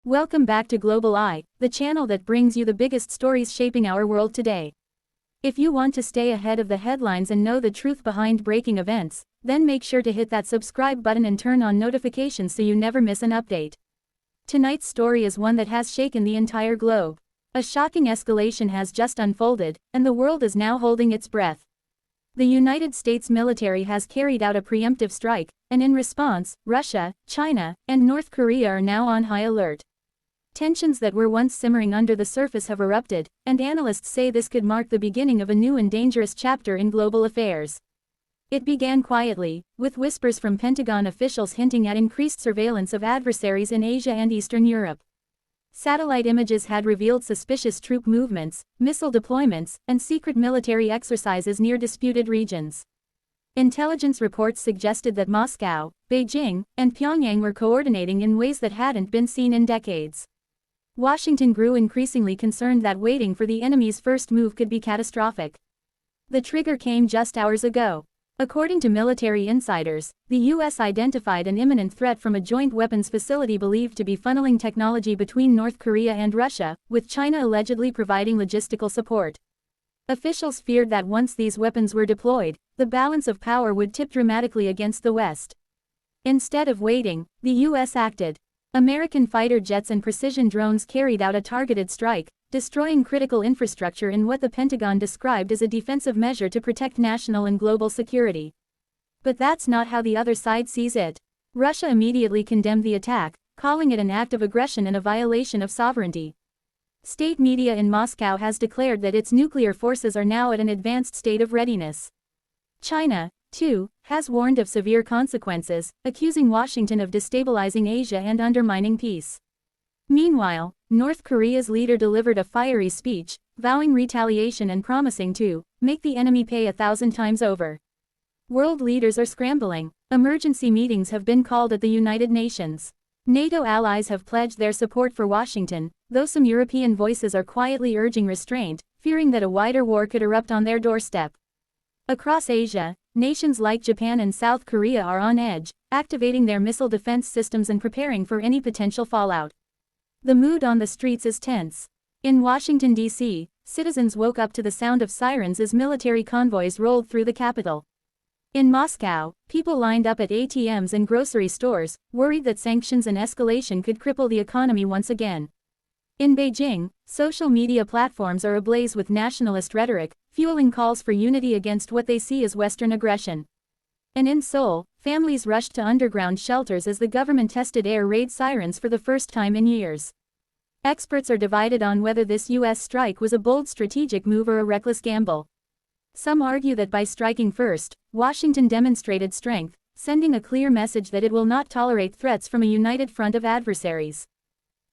Welcome back to Global Eye, the channel that brings you the biggest stories shaping our world today. If you want to stay ahead of the headlines and know the truth behind breaking events, then make sure to hit that subscribe button and turn on notifications so you never miss an update. Tonight's story is one that has shaken the entire globe. A shocking escalation has just unfolded, and the world is now holding its breath. The United States military has carried out a preemptive strike, and in response, Russia, China, and North Korea are now on high alert. Tensions that were once simmering under the surface have erupted, and analysts say this could mark the beginning of a new and dangerous chapter in global affairs. It began quietly, with whispers from Pentagon officials hinting at increased surveillance of adversaries in Asia and Eastern Europe. Satellite images had revealed suspicious troop movements, missile deployments, and secret military exercises near disputed regions. Intelligence reports suggested that Moscow, Beijing, and Pyongyang were coordinating in ways that hadn't been seen in decades. Washington grew increasingly concerned that waiting for the enemy's first move could be catastrophic. The trigger came just hours ago. According to military insiders, the U.S. identified an imminent threat from a joint weapons facility believed to be funneling technology between North Korea and Russia, with China allegedly providing logistical support. Officials feared that once these weapons were deployed, the balance of power would tip dramatically against the West. Instead of waiting, the U.S. acted. American fighter jets and precision drones carried out a targeted strike, destroying critical infrastructure in what the Pentagon described as a defensive measure to protect national and global security. But that's not how the other side sees it. Russia immediately condemned the attack, calling it an act of aggression and a violation of sovereignty. State media in Moscow has declared that its nuclear forces are now at an advanced state of readiness. China, too, has warned of severe consequences, accusing Washington of destabilizing Asia and undermining peace. Meanwhile, North Korea's leader delivered a fiery speech, vowing retaliation and promising to make the enemy pay 1,000 times over. World leaders are scrambling. Emergency meetings have been called at the United Nations. NATO allies have pledged their support for Washington, though some European voices are quietly urging restraint, fearing that a wider war could erupt on their doorstep. Across Asia, nations like Japan and South Korea are on edge, activating their missile defense systems and preparing for any potential fallout. The mood on the streets is tense. In Washington, D.C., citizens woke up to the sound of sirens as military convoys rolled through the capital. In Moscow, people lined up at ATMs and grocery stores, worried that sanctions and escalation could cripple the economy once again. In Beijing, social media platforms are ablaze with nationalist rhetoric, fueling calls for unity against what they see as Western aggression. And in Seoul, families rushed to underground shelters as the government tested air raid sirens for the first time in years. Experts are divided on whether this U.S. strike was a bold strategic move or a reckless gamble. Some argue that by striking first, Washington demonstrated strength, sending a clear message that it will not tolerate threats from a united front of adversaries.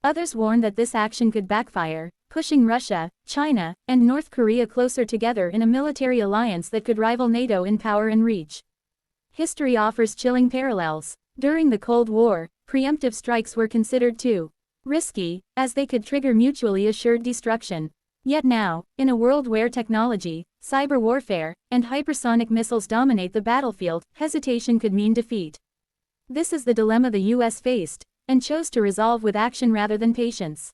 Others warn that this action could backfire, pushing Russia, China, and North Korea closer together in a military alliance that could rival NATO in power and reach. History offers chilling parallels. During the Cold War, preemptive strikes were considered too risky, as they could trigger mutually assured destruction. Yet now, in a world where technology, cyber warfare, and hypersonic missiles dominate the battlefield, hesitation could mean defeat. This is the dilemma the U.S. faced, and chose to resolve with action rather than patience.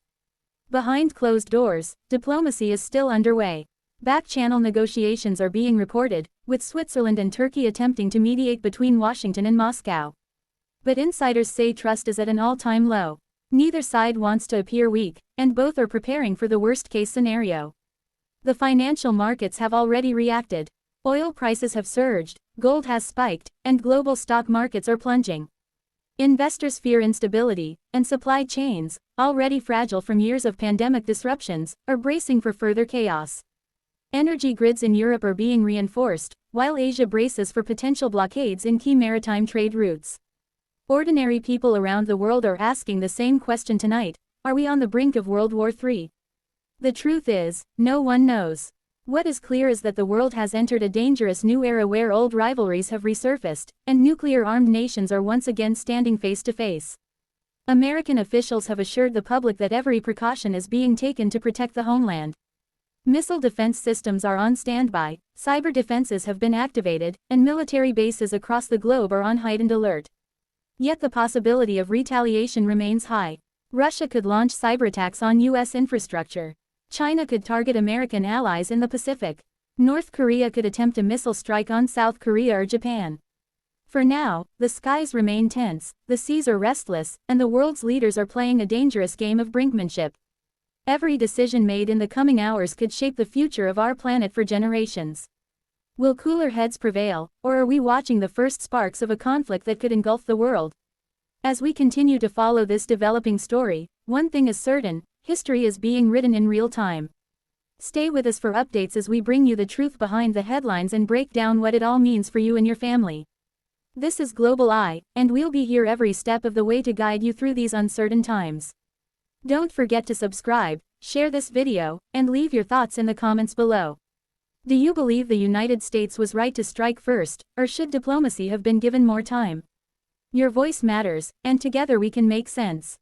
Behind closed doors, diplomacy is still underway. Back-channel negotiations are being reported, with Switzerland and Turkey attempting to mediate between Washington and Moscow. But insiders say trust is at an all-time low. Neither side wants to appear weak, and both are preparing for the worst-case scenario. The financial markets have already reacted. Oil prices have surged, gold has spiked, and global stock markets are plunging. Investors fear instability, and supply chains, already fragile from years of pandemic disruptions, are bracing for further chaos. Energy grids in Europe are being reinforced, while Asia braces for potential blockades in key maritime trade routes. Ordinary people around the world are asking the same question tonight: are we on the brink of World War III? The truth is, no one knows. What is clear is that the world has entered a dangerous new era where old rivalries have resurfaced, and nuclear-armed nations are once again standing face to face. American officials have assured the public that every precaution is being taken to protect the homeland. Missile defense systems are on standby, cyber defenses have been activated, and military bases across the globe are on heightened alert. Yet the possibility of retaliation remains high. Russia could launch cyberattacks on US infrastructure. China could target American allies in the Pacific. North Korea could attempt a missile strike on South Korea or Japan. For now, the skies remain tense, the seas are restless, and the world's leaders are playing a dangerous game of brinkmanship. Every decision made in the coming hours could shape the future of our planet for generations. Will cooler heads prevail, or are we watching the first sparks of a conflict that could engulf the world? As we continue to follow this developing story, one thing is certain: history is being written in real time. Stay with us for updates as we bring you the truth behind the headlines and break down what it all means for you and your family. This is Global Eye, and we'll be here every step of the way to guide you through these uncertain times. Don't forget to subscribe, share this video, and leave your thoughts in the comments below. Do you believe the United States was right to strike first, or should diplomacy have been given more time? Your voice matters, and together we can make sense.